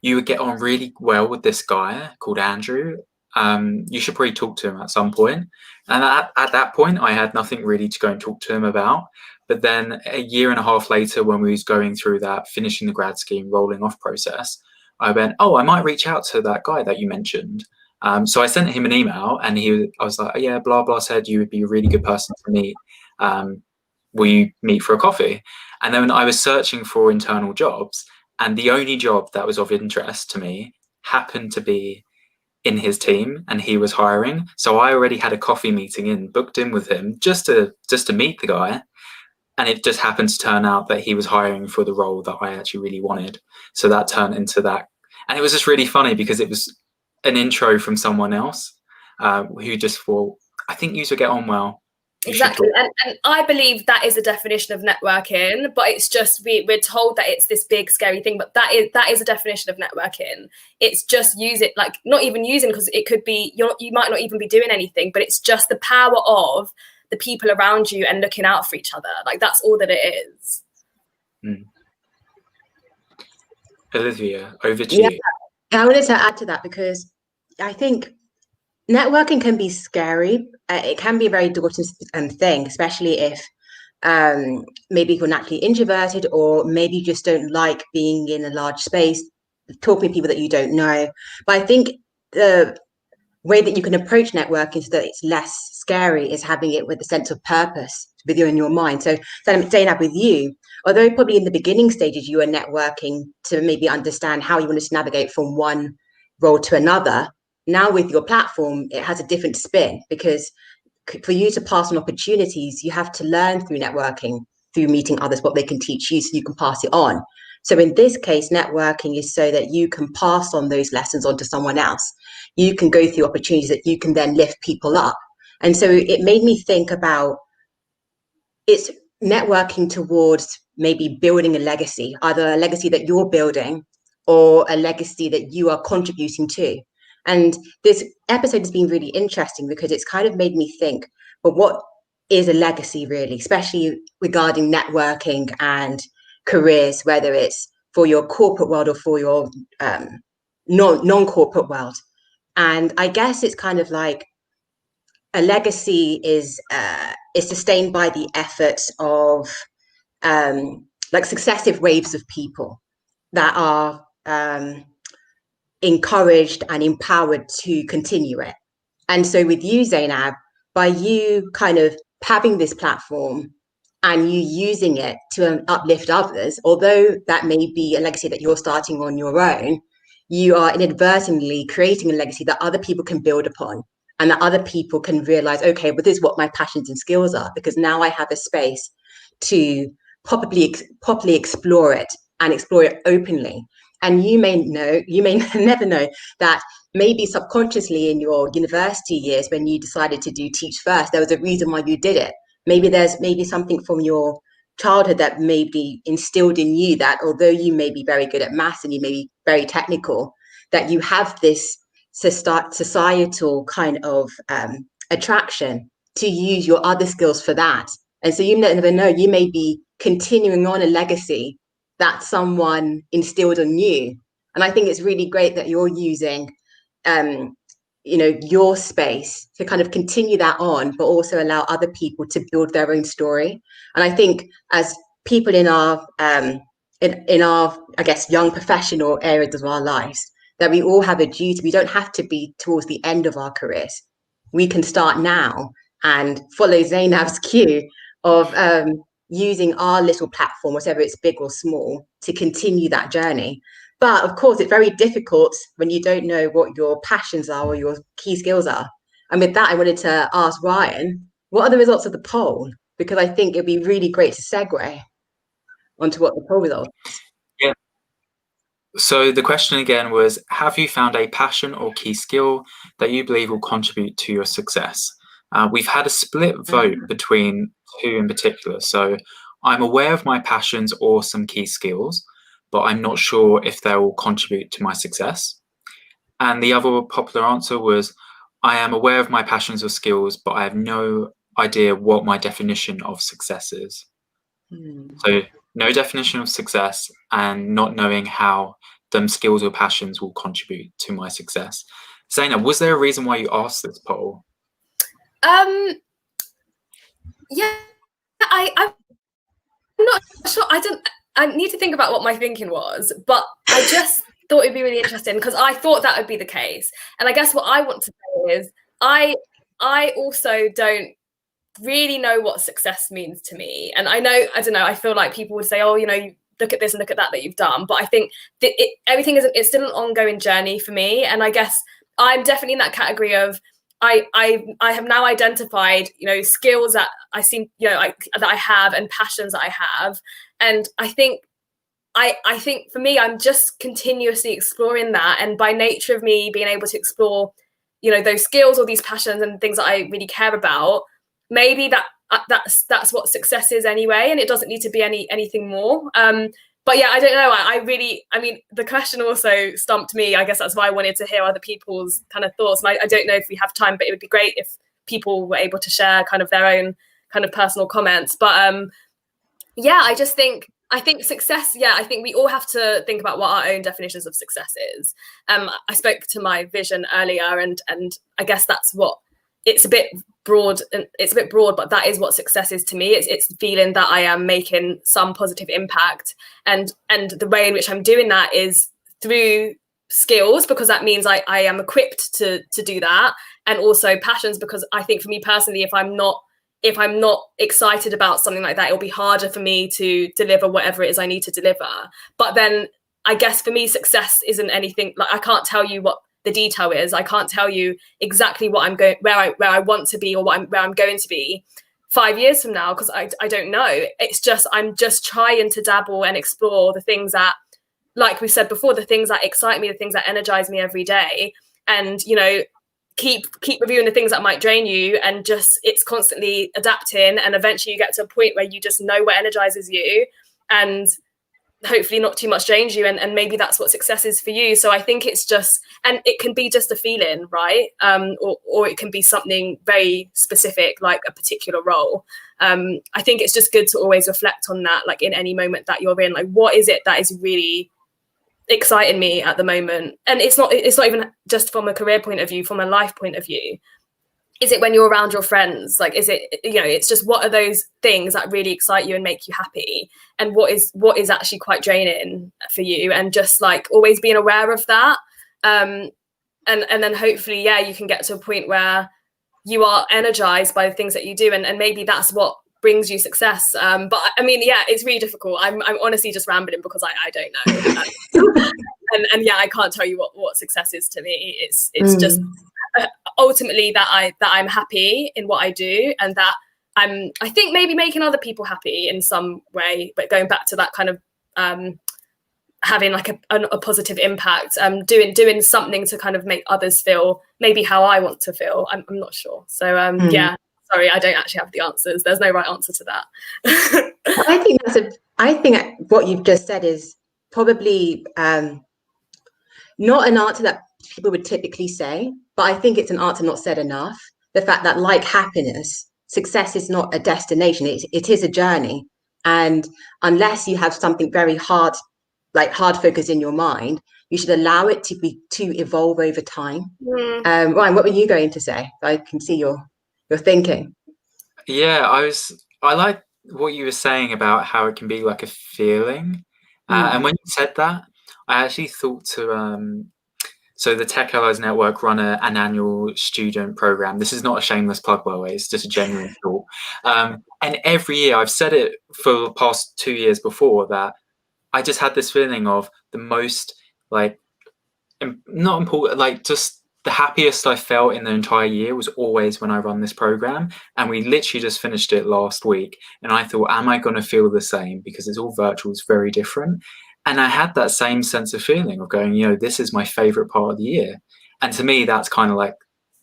you would get on really well with this guy called Andrew. You should probably talk to him at some point." And at that point, I had nothing really to go and talk to him about. But then a year and a half later, when we was going through that, finishing the grad scheme, rolling off process, I went, "Oh, I might reach out to that guy that you mentioned." So I sent him an email, and I was like, "Oh, yeah, blah, blah said you would be a really good person to meet. Will you meet for a coffee?" And then I was searching for internal jobs, and the only job that was of interest to me happened to be in his team, and he was hiring. So I already had a coffee meeting booked in with him just to meet the guy. And it just happened to turn out that he was hiring for the role that I actually really wanted. So that turned into that. And it was just really funny because it was an intro from someone else who just thought, "I think you should get on well." Exactly. And I believe that is a definition of networking, but it's just we're told that it's this big scary thing, but that is a definition of networking. It's just not even using, because it could be you might not even be doing anything, but it's just the power of the people around you and looking out for each other. Like, that's all that it is. Olivia, over to you. I wanted to add to that, because I think networking can be scary. It can be a very daunting thing, especially if maybe you're naturally introverted, or maybe you just don't like being in a large space, talking to people that you don't know. But I think the way that you can approach networking so that it's less scary is having it with a sense of purpose with you in your mind. So Zainab, with you, although probably in the beginning stages you were networking to maybe understand how you wanted to navigate from one role to another, now with your platform, it has a different spin, because for you to pass on opportunities, you have to learn through networking, through meeting others, what they can teach you so you can pass it on. So in this case, networking is so that you can pass on those lessons on to someone else. You can go through opportunities that you can then lift people up. And so it made me think about, it's networking towards maybe building a legacy, either a legacy that you're building or a legacy that you are contributing to. And this episode has been really interesting because it's kind of made me think, but what is a legacy really, especially regarding networking and careers, whether it's for your corporate world or for your non-corporate world. And I guess it's kind of like a legacy is sustained by the efforts of like successive waves of people that are encouraged and empowered to continue it. And so with you, Zainab, by you kind of having this platform and you using it to uplift others, although that may be a legacy that you're starting on your own, you are inadvertently creating a legacy that other people can build upon. and that other people can realize, okay, but this is what my passions and skills are, because now I have a space to properly explore it and explore it openly. And you may never know that maybe subconsciously in your university years, when you decided to do Teach First, there was a reason why you did it. Maybe there's something from your childhood that may be instilled in you, that although you may be very good at maths and you may be very technical, that you have this societal kind of attraction to use your other skills for that. And so you never know, you may be continuing on a legacy that someone instilled on you. And I think it's really great that you're using your space to kind of continue that on, but also allow other people to build their own story. And I think as people in our in our, I guess, young professional areas of our lives, that we all have a duty. We don't have to be towards the end of our careers. We can start now and follow Zainab's cue of using our little platform, whatever it's big or small, to continue that journey. But of course, it's very difficult when you don't know what your passions are or your key skills are. And with that, I wanted to ask Ryan, what are the results of the poll? Because I think it'd be really great to segue onto what the poll results. Yeah. So the question again was, have you found a passion or key skill that you believe will contribute to your success? We've had a split vote between two in particular. So I'm aware of my passions or some key skills, but I'm not sure if they will contribute to my success. And the other popular answer was, I am aware of my passions or skills, but I have no idea what my definition of success is. So no definition of success and not knowing how them skills or passions will contribute to my success. Zainab, was there a reason why you asked this poll? Yeah, I'm not sure. I need to think about what my thinking was, but I just thought it'd be really interesting because I thought that would be the case. And I guess what I want to say is I also don't really know what success means to me. And I don't know, I feel like people would say, oh, you look at this and look at that you've done. But I think that everything it's still an ongoing journey for me. And I guess I'm definitely in that category of I have now identified, skills that I seem, that I have and passions that I have. And I think for me, I'm just continuously exploring that. And by nature of me being able to explore, those skills or these passions and things that I really care about, maybe that's what success is anyway. And it doesn't need to be anything more. But yeah, I don't know. I mean, the question also stumped me. I guess that's why I wanted to hear other people's kind of thoughts. And I don't know if we have time, but it would be great if people were able to share kind of their own kind of personal comments. But yeah, I think success, I think we all have to think about what our own definitions of success is. I spoke to my vision earlier and I guess that's what it's a bit broad, but that is what success is to me. It's feeling that I am making some positive impact, and the way in which I'm doing that is through skills, because that means I am equipped to do that, and also passions, because I think for me personally, if I'm not excited about something like that, it'll be harder for me to deliver whatever it is I need to deliver. But then I guess for me, success isn't anything like I can't tell you what the detail is. I can't tell you exactly what I'm going, where I want to be, or where I'm going to be 5 years from now, because I don't know. It's just I'm just trying to dabble and explore the things that, like we said before, the things that excite me, the things that energize me every day, and keep reviewing the things that might drain you, and just it's constantly adapting, and eventually you get to a point where you just know what energizes you, and hopefully not too much drains you, and maybe that's what success is for you. So I think it's just, and it can be just a feeling, right? Or it can be something very specific, like a particular role. I think it's just good to always reflect on that, like in any moment that you're in, like what is it that is really exciting me at the moment? And it's not even just from a career point of view, from a life point of view. Is it when you're around your friends? Like, is it, it's just what are those things that really excite you and make you happy? And what is actually quite draining for you? And just like always being aware of that. And then hopefully, you can get to a point where you are energized by the things that you do. And maybe that's what brings you success. But I mean, it's really difficult. I'm honestly just rambling because I don't know. and I can't tell you what success is to me. It's just ultimately that I'm happy in what I do, and that I think maybe making other people happy in some way, but going back to that kind of having like a positive impact, doing something to kind of make others feel maybe how I want to feel. I'm not sure. So yeah, sorry, I don't actually have the answers. There's no right answer to that. I think what you've just said is probably not an answer that people would typically say, but I think it's an answer not said enough. The fact that, like happiness, success is not a destination, it is a journey. And unless you have something very hard focus in your mind, you should allow it to evolve over time. Ryan, what were you going to say? I can see your thinking. Yeah, I like what you were saying about how it can be like a feeling. And when you said that, I actually thought to so the Tech Allies Network run an annual student program. This is not a shameless plug, by the way, it's just a genuine thought. And every year, I've said it for the past 2 years before, that I just had this feeling of the most, like, not important, like, just the happiest I felt in the entire year was always when I run this program. And we literally just finished it last week. And I thought, am I going to feel the same? Because it's all virtual, it's very different. And I had that same sense of feeling of going, this is my favorite part of the year. And to me, that's kind of like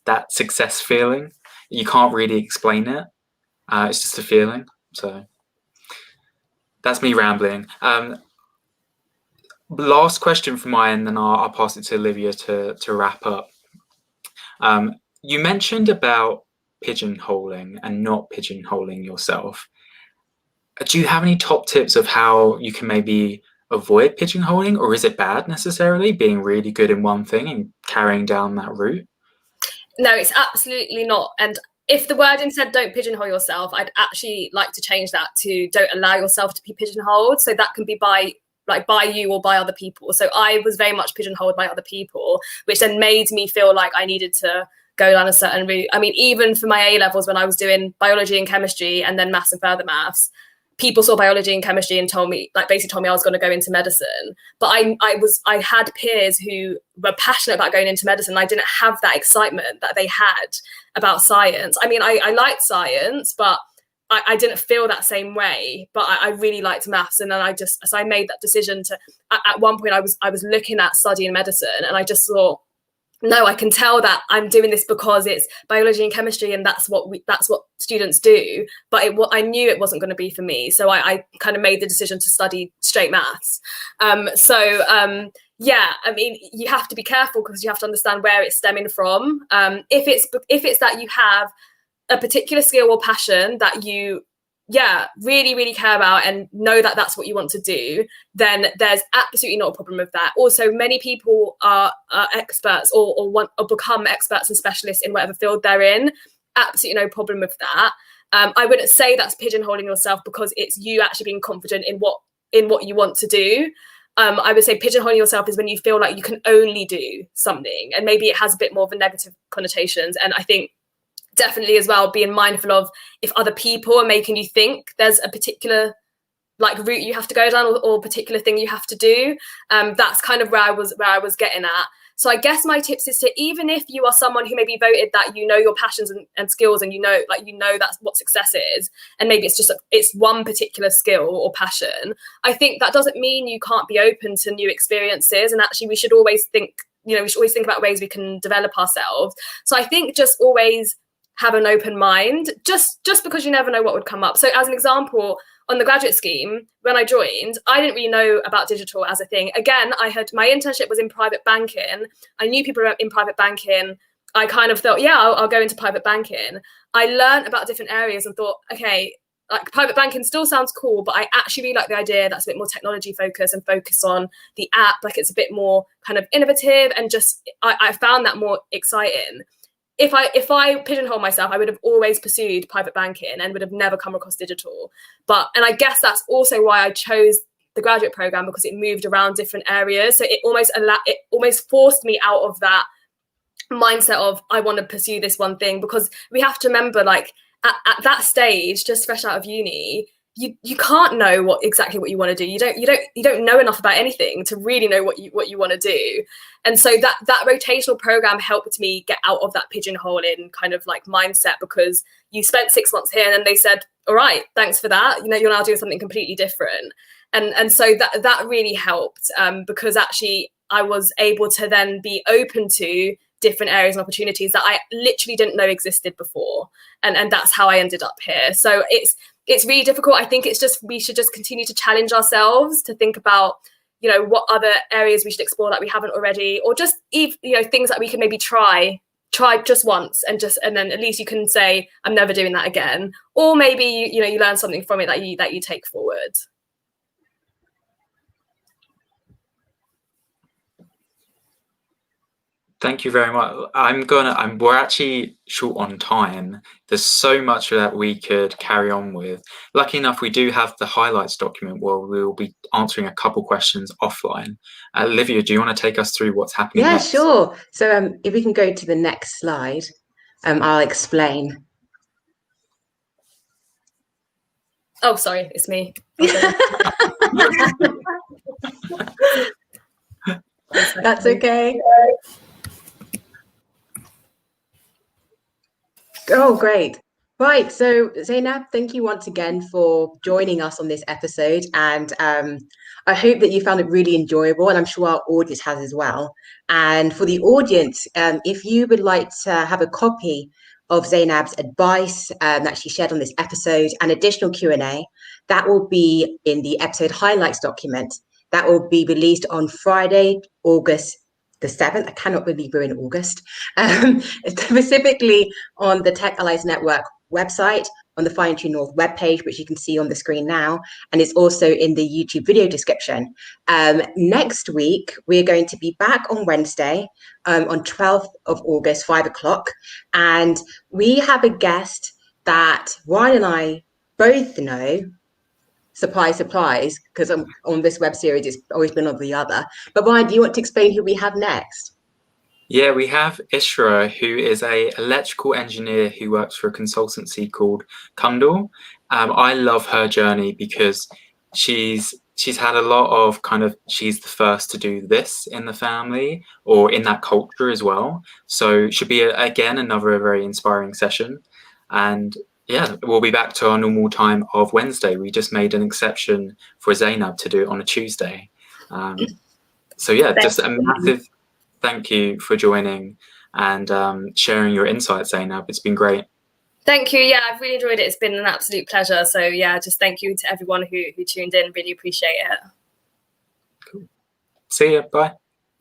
that success feeling. You can't really explain it. It's just a feeling. So that's me rambling. Last question from my end, then I'll pass it to Olivia to wrap up. You mentioned about pigeonholing and not pigeonholing yourself. Do you have any top tips of how you can maybe avoid pigeonholing, or is it bad necessarily being really good in one thing and carrying down that route? No, it's absolutely not. And if the wording said don't pigeonhole yourself, I'd actually like to change that to don't allow yourself to be pigeonholed. So that can be by you or by other people. So I was very much pigeonholed by other people, which then made me feel like I needed to go down a certain route. I mean, even for my A levels, when I was doing biology and chemistry and then maths and further maths, people saw biology and chemistry and basically told me I was going to go into medicine. But I had peers who were passionate about going into medicine. I didn't have that excitement that they had about science. I mean, I liked science, but I didn't feel that same way. But I really liked maths, and then I made that decision to. At one point, I was looking at studying medicine, and I just thought, no, I can tell that I'm doing this because it's biology and chemistry, and that's what students do. But I knew it wasn't going to be for me, so I kind of made the decision to study straight maths. Yeah, I mean, you have to be careful because you have to understand where it's stemming from. If it's that you have a particular skill or passion that you really, really care about and know that that's what you want to do, then there's absolutely not a problem with that. Also, many people are experts or become experts and specialists in whatever field they're in. Absolutely no problem with that. I wouldn't say that's pigeonholing yourself because it's you actually being confident in what you want to do. I would say pigeonholing yourself is when you feel like you can only do something, and maybe it has a bit more of a negative connotations. And I think definitely as well being mindful of if other people are making you think there's a particular route you have to go down or particular thing you have to do. That's kind of where I was getting at. So I guess my tips is to, even if you are someone who maybe voted that your passions and skills and that's what success is, and maybe it's one particular skill or passion, I think that doesn't mean you can't be open to new experiences. And actually we should always think about ways we can develop ourselves. So I think just always have an open mind, just because you never know what would come up. So as an example, on the graduate scheme, when I joined, I didn't really know about digital as a thing. Again, my internship was in private banking. I knew people in private banking. I kind of thought, I'll go into private banking. I learned about different areas and thought, okay, like private banking still sounds cool, but I actually really like the idea that's a bit more technology focused and focus on the app. Like it's a bit more kind of innovative, and just I found that more exciting. If I pigeonhole myself, I would have always pursued private banking and would have never come across digital. And I guess that's also why I chose the graduate program, because it moved around different areas. So it almost forced me out of that mindset of I want to pursue this one thing, because we have to remember, like at that stage, just fresh out of uni, you can't know exactly what you want to do. You don't know enough about anything to really know what you want to do. And so that rotational program helped me get out of that pigeonholing kind of like mindset, because you spent 6 months here and then they said, all right, thanks for that. You're now doing something completely different. And so that really helped, because actually I was able to then be open to different areas and opportunities that I literally didn't know existed before. And that's how I ended up here. So it's really difficult. I think we should just continue to challenge ourselves to think about, what other areas we should explore that we haven't already, or just, things that we can maybe try just once, and then at least you can say, I'm never doing that again. Or maybe, you learn something from it that you take forward. Thank you very much. We're actually short on time. There's so much that we could carry on with. Lucky enough, we do have the highlights document where we'll be answering a couple questions offline. Olivia, do you want to take us through what's happening Yeah, next? sure. So if we can go to the next slide, I'll explain. Oh, sorry, it's me. That's okay. Oh, great. Right. So, Zainab, thank you once again for joining us on this episode. And I hope that you found it really enjoyable, and I'm sure our audience has as well. And for the audience, if you would like to have a copy of Zainab's advice that she shared on this episode and additional Q&A, that will be in the episode highlights document that will be released on Friday, August the 7th. I cannot believe we're in August. Specifically on the Tech Allies Network website, on the Fine Tune North webpage, which you can see on the screen now, and it's also in the YouTube video description. Next week, we're going to be back on Wednesday, on 12th of August, 5 o'clock, and we have a guest that Ryan and I both know. Surprise, because on this web series, it's always been on the other. But Ryan, do you want to explain who we have next? Yeah, we have Ishra, who is an electrical engineer who works for a consultancy called Kundal. I love her journey because she's had a lot of she's the first to do this in the family or in that culture as well. So should be, again, another very inspiring session. And yeah, we'll be back to our normal time of Wednesday. We just made an exception for Zainab to do it on a Tuesday. So yeah, just a massive thank you for joining and sharing your insights, Zainab. It's been great. Thank you. Yeah, I've really enjoyed it. It's been an absolute pleasure. So yeah, just thank you to everyone who tuned in. Really appreciate it. Cool. See ya. Bye.